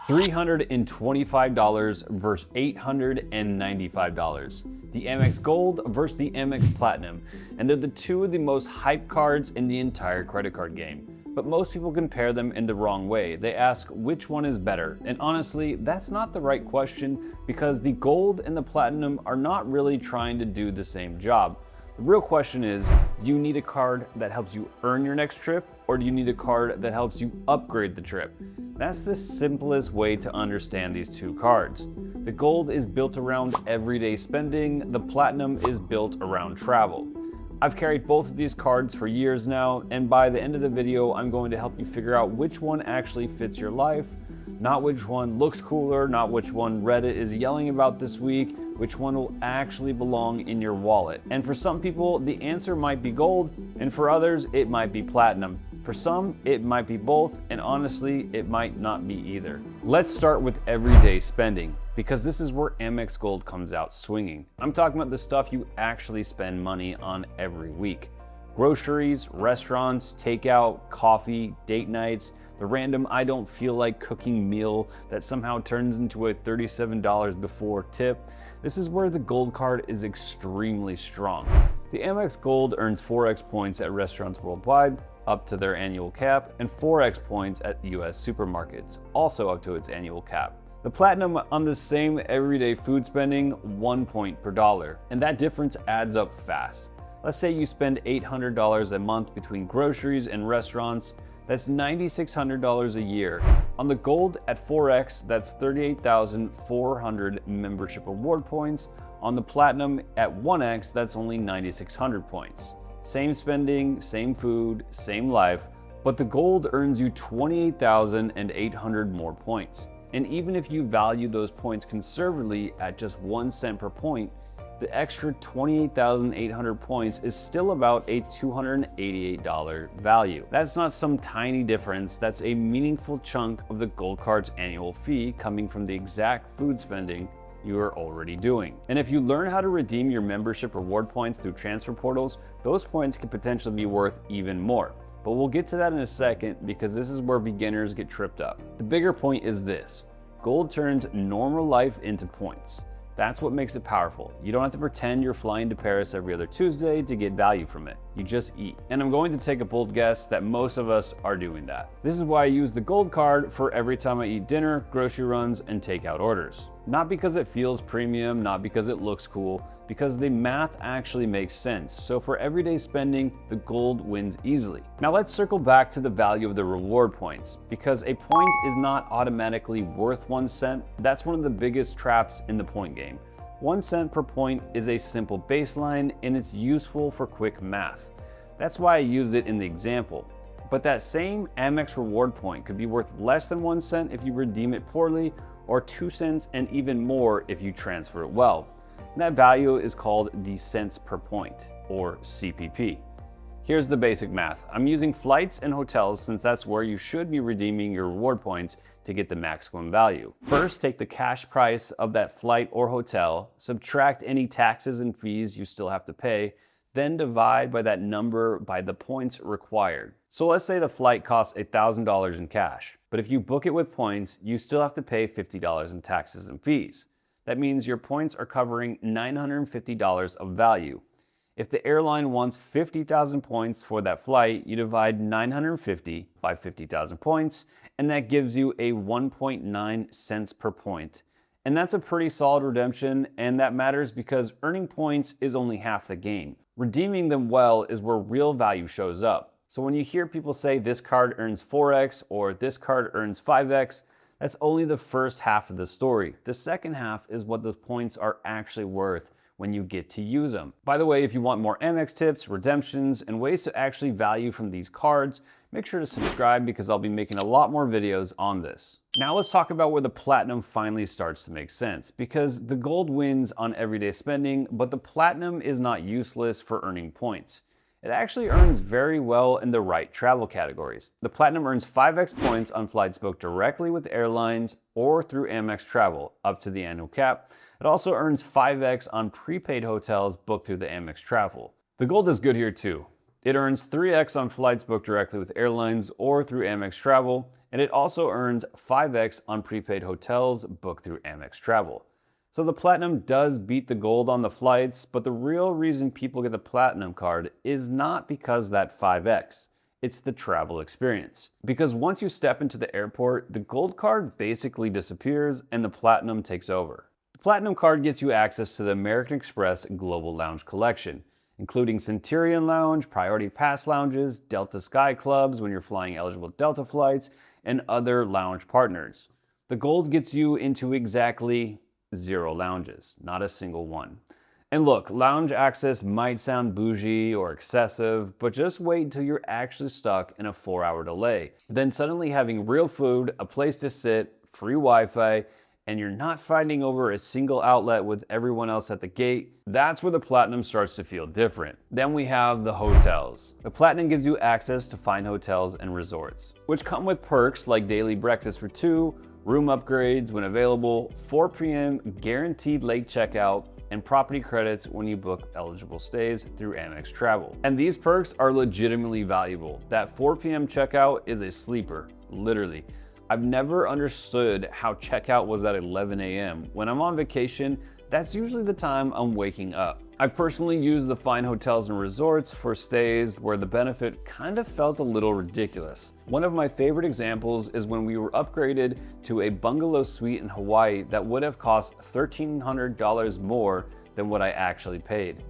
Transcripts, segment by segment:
$325 versus $895. The Amex Gold versus the Amex Platinum. And they're the two of the most hyped cards in the entire credit card game. But most people compare them in the wrong way. They ask which one is better. And honestly, that's not the right question because the Gold and the Platinum are not really trying to do the same job. The real question is, do you need a card that helps you earn your next trip, or do you need a card that helps you upgrade the trip? That's the simplest way to understand these two cards. The Gold is built around everyday spending, the Platinum is built around travel. I've carried both of these cards for years now, and by the end of the video, I'm going to help you figure out which one actually fits your life, not which one looks cooler, not which one Reddit is yelling about this week, which one will actually belong in your wallet. And for some people, the answer might be Gold, and for others, it might be Platinum. For some, it might be both, and honestly, it might not be either. Let's start with everyday spending, because this is where Amex Gold comes out swinging. I'm talking about the stuff you actually spend money on every week. Groceries, restaurants, takeout, coffee, date nights, the random I don't feel like cooking meal that somehow turns into a $37 before tip. This is where the Gold card is extremely strong. The Amex Gold earns 4x points at restaurants worldwide, up to their annual cap, and 4x points at US supermarkets, also up to its annual cap. The Platinum on the same everyday food spending, 1 point per dollar, and that difference adds up fast. Let's say you spend $800 a month between groceries and restaurants, that's $9,600 a year. On the Gold at 4x, that's 38,400 membership reward points. On the Platinum at 1x, that's only 9,600 points. Same spending, same food, same life, but the Gold earns you 28,800 more points. And even if you value those points conservatively at just 1 cent per point, the extra 28,800 points is still about a $288 value. That's not some tiny difference, that's a meaningful chunk of the Gold card's annual fee coming from the exact food spending you are already doing. And if you learn how to redeem your membership reward points through transfer portals, those points could potentially be worth even more. But we'll get to that in a second because this is where beginners get tripped up. The bigger point is this: Gold turns normal life into points. That's what makes it powerful. You don't have to pretend you're flying to Paris every other Tuesday to get value from it. You just eat. And I'm going to take a bold guess that most of us are doing that. This is why I use the Gold card for every time I eat dinner, grocery runs, and takeout orders. Not because it feels premium, not because it looks cool, because the math actually makes sense. So for everyday spending, the Gold wins easily. Now let's circle back to the value of the reward points, because a point is not automatically worth 1 cent. That's one of the biggest traps in the point game. 1 cent per point is a simple baseline, and it's useful for quick math. That's why I used it in the example. But that same Amex reward point could be worth less than 1 cent if you redeem it poorly, or 2 cents and even more if you transfer it well. And that value is called the cents per point, or CPP. Here's the basic math. I'm using flights and hotels since that's where you should be redeeming your reward points to get the maximum value. First, take the cash price of that flight or hotel, subtract any taxes and fees you still have to pay, then divide by that number by the points required. So let's say the flight costs $1,000 in cash, but if you book it with points, you still have to pay $50 in taxes and fees. That means your points are covering $950 of value. If the airline wants 50,000 points for that flight, you divide 950 by 50,000 points, and that gives you a 1.9 cents per point. And that's a pretty solid redemption, and that matters because earning points is only half the game. Redeeming them well is where real value shows up. So when you hear people say this card earns 4x or this card earns 5x, that's only the first half of the story. The second half is what the points are actually worth when you get to use them. By the way, if you want more Amex tips, redemptions, and ways to actually value from these cards, make sure to subscribe because I'll be making a lot more videos on this. Now let's talk about where the Platinum finally starts to make sense, because the Gold wins on everyday spending, but the Platinum is not useless for earning points. It actually earns very well in the right travel categories. The Platinum earns 5x points on flights booked directly with airlines or through Amex Travel, up to the annual cap. It also earns 5x on prepaid hotels booked through the Amex Travel. The Gold is good here too. It earns 3x on flights booked directly with airlines or through Amex Travel, and it also earns 5x on prepaid hotels booked through Amex Travel. So the Platinum does beat the Gold on the flights, but the real reason people get the Platinum card is not because that 5x. It's the travel experience. Because once you step into the airport, the Gold card basically disappears and the Platinum takes over. The Platinum card gets you access to the American Express Global Lounge Collection, including Centurion Lounge, Priority Pass lounges, Delta Sky Clubs when you're flying eligible Delta flights, and other lounge partners. The Gold gets you into exactly 0 lounges, not a single one. And look, lounge access might sound bougie or excessive, but just wait until you're actually stuck in a 4-hour delay. Then suddenly having real food, a place to sit, free Wi-Fi, and you're not fighting over a single outlet with everyone else at the gate, that's where the Platinum starts to feel different. Then we have the hotels. The Platinum gives you access to fine hotels and resorts, which come with perks like daily breakfast for 2, room upgrades when available, 4 p.m. guaranteed late checkout, and property credits when you book eligible stays through Amex Travel. And these perks are legitimately valuable. That 4 p.m. checkout is a sleeper, literally. I've never understood how checkout was at 11 a.m. When I'm on vacation, that's usually the time I'm waking up. I've personally used the fine hotels and resorts for stays where the benefit kind of felt a little ridiculous. One of my favorite examples is when we were upgraded to a bungalow suite in Hawaii that would have cost $1,300 more than what I actually paid.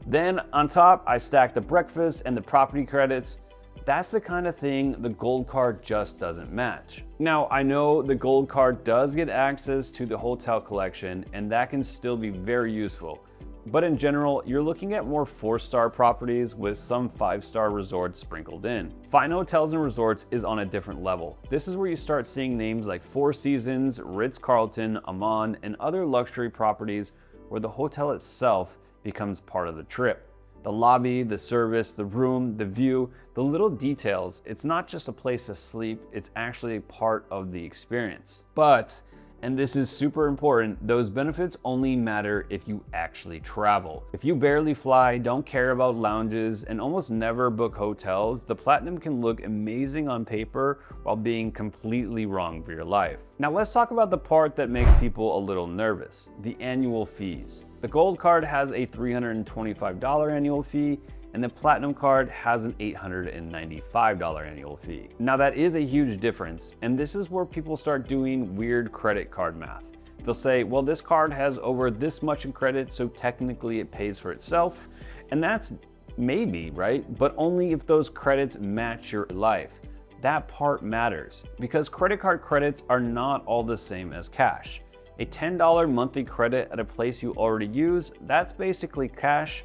Then on top, I stacked the breakfast and the property credits. That's the kind of thing the Gold card just doesn't match. Now, I know the Gold card does get access to the hotel collection, and that can still be very useful. But in general, you're looking at more 4-star properties with some 5-star resorts sprinkled in. Fine hotels and resorts is on a different level. This is where you start seeing names like Four Seasons, Ritz-Carlton, Aman, and other luxury properties where the hotel itself becomes part of the trip. The lobby, the service, the room, the view, the little details, it's not just a place to sleep, it's actually a part of the experience. But, and this is super important, those benefits only matter if you actually travel. If you barely fly, don't care about lounges, and almost never book hotels, the Platinum can look amazing on paper while being completely wrong for your life. Now let's talk about the part that makes people a little nervous, the annual fees. The Gold card has a $325 annual fee, and the Platinum card has an $895 annual fee. Now that is a huge difference, and this is where people start doing weird credit card math. They'll say, well, this card has over this much in credit, so technically it pays for itself. And that's maybe, right? But only if those credits match your life. That part matters, because credit card credits are not all the same as cash. A $10 monthly credit at a place you already use, that's basically cash,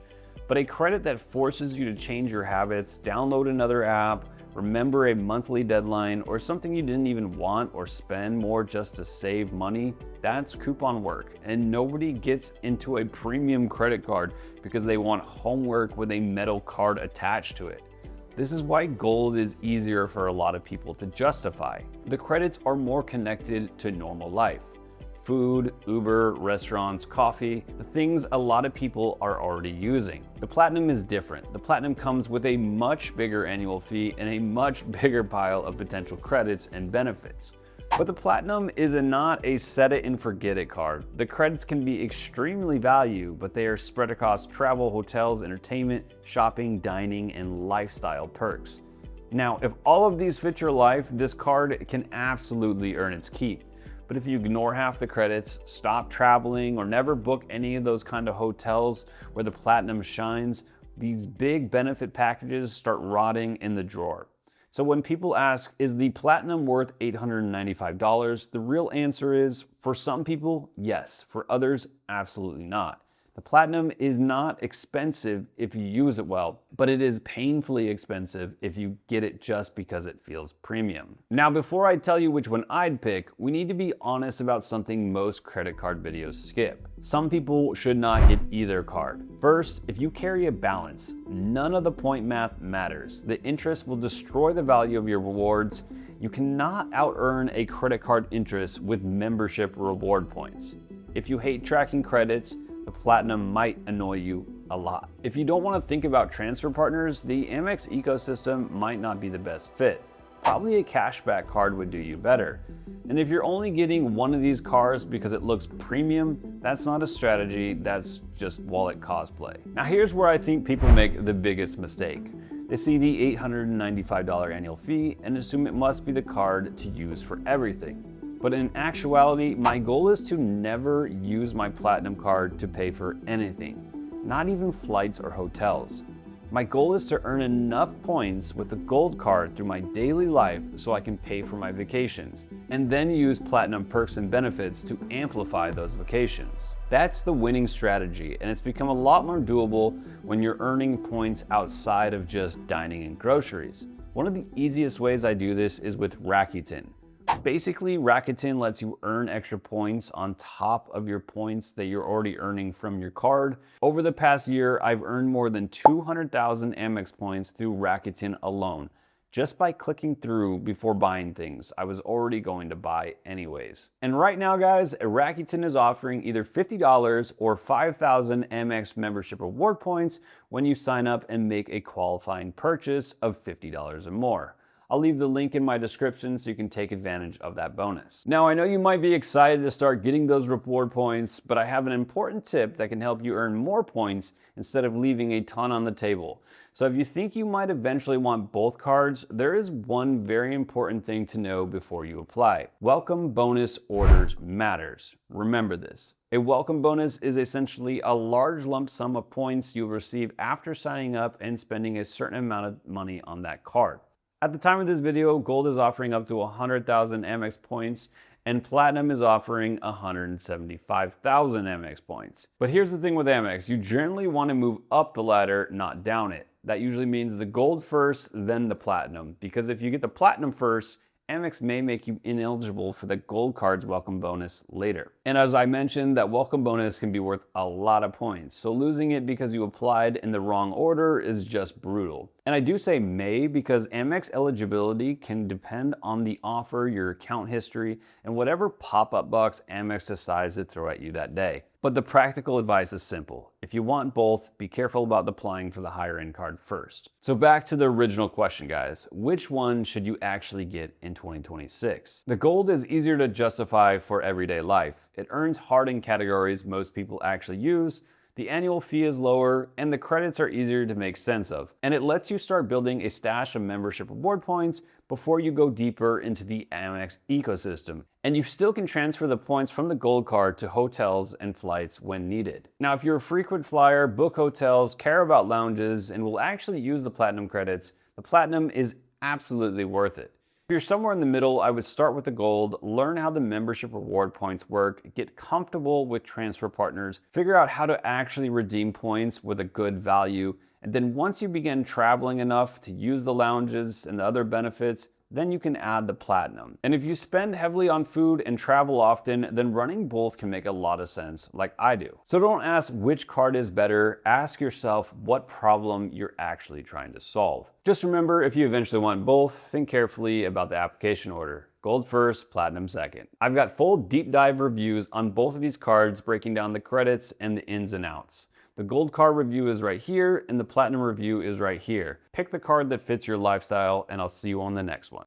but a credit that forces you to change your habits, download another app, remember a monthly deadline, or something you didn't even want or spend more just to save money, that's coupon work. And nobody gets into a premium credit card because they want homework with a metal card attached to it. This is why Gold is easier for a lot of people to justify. The credits are more connected to normal life. Food, Uber, restaurants, coffee, the things a lot of people are already using. The Platinum is different. The Platinum comes with a much bigger annual fee and a much bigger pile of potential credits and benefits. But the Platinum is not a set it and forget it card. The credits can be extremely valuable, but they are spread across travel, hotels, entertainment, shopping, dining, and lifestyle perks. Now, if all of these fit your life, this card can absolutely earn its keep. But if you ignore half the credits, stop traveling, or never book any of those kind of hotels where the Platinum shines, these big benefit packages start rotting in the drawer. So when people ask, is the Platinum worth $895? The real answer is, for some people, yes. For others, absolutely not. The Platinum is not expensive if you use it well, but it is painfully expensive if you get it just because it feels premium. Now, before I tell you which one I'd pick, we need to be honest about something most credit card videos skip. Some people should not get either card. First, if you carry a balance, none of the point math matters. The interest will destroy the value of your rewards. You cannot out-earn a credit card interest with membership reward points. If you hate tracking credits, the Platinum might annoy you a lot. If you don't want to think about transfer partners, the Amex ecosystem might not be the best fit. Probably a cashback card would do you better. And if you're only getting one of these cards because it looks premium, that's not a strategy, that's just wallet cosplay. Now here's where I think people make the biggest mistake. They see the $895 annual fee and assume it must be the card to use for everything. But in actuality, my goal is to never use my Platinum card to pay for anything, not even flights or hotels. My goal is to earn enough points with the Gold card through my daily life so I can pay for my vacations, and then use Platinum perks and benefits to amplify those vacations. That's the winning strategy, and it's become a lot more doable when you're earning points outside of just dining and groceries. One of the easiest ways I do this is with Rakuten. Basically, Rakuten lets you earn extra points on top of your points that you're already earning from your card. Over the past year, I've earned more than 200,000 Amex points through Rakuten alone, just by clicking through before buying things I was already going to buy anyways. And right now, guys, Rakuten is offering either $50 or 5,000 Amex membership reward points when you sign up and make a qualifying purchase of $50 or more. I'll leave the link in my description so you can take advantage of that bonus. Now, I know you might be excited to start getting those reward points, but I have an important tip that can help you earn more points instead of leaving a ton on the table. So if you think you might eventually want both cards, there is one very important thing to know before you apply. Welcome bonus orders matters. Remember this. A welcome bonus is essentially a large lump sum of points you'll receive after signing up and spending a certain amount of money on that card. At the time of this video, Gold is offering up to 100,000 Amex points, and Platinum is offering 175,000 Amex points. But here's the thing with Amex, you generally want to move up the ladder, not down it. That usually means the Gold first, then the Platinum, because if you get the Platinum first, Amex may make you ineligible for the Gold card's welcome bonus later. And as I mentioned, that welcome bonus can be worth a lot of points, so losing it because you applied in the wrong order is just brutal. And I do say may because Amex eligibility can depend on the offer, your account history, and whatever pop-up box Amex decides to throw at you that day. But the practical advice is simple. If you want both, be careful about applying for the higher end card first. So back to the original question, guys. Which one should you actually get in 2026? The Gold is easier to justify for everyday life. It earns hard in categories most people actually use, the annual fee is lower, and the credits are easier to make sense of. And it lets you start building a stash of membership reward points before you go deeper into the Amex ecosystem. And you still can transfer the points from the Gold card to hotels and flights when needed. Now, if you're a frequent flyer, book hotels, care about lounges, and will actually use the Platinum credits, the Platinum is absolutely worth it. If you're somewhere in the middle, I would start with the Gold, learn how the membership reward points work, get comfortable with transfer partners, figure out how to actually redeem points with a good value, and then once you begin traveling enough to use the lounges and the other benefits, then you can add the Platinum. And if you spend heavily on food and travel often, then running both can make a lot of sense, like I do. So don't ask which card is better, ask yourself what problem you're actually trying to solve. Just remember, if you eventually want both, think carefully about the application order. Gold first, Platinum second. I've got full deep dive reviews on both of these cards, breaking down the credits and the ins and outs. The Gold card review is right here, and the Platinum review is right here. Pick the card that fits your lifestyle, and I'll see you on the next one.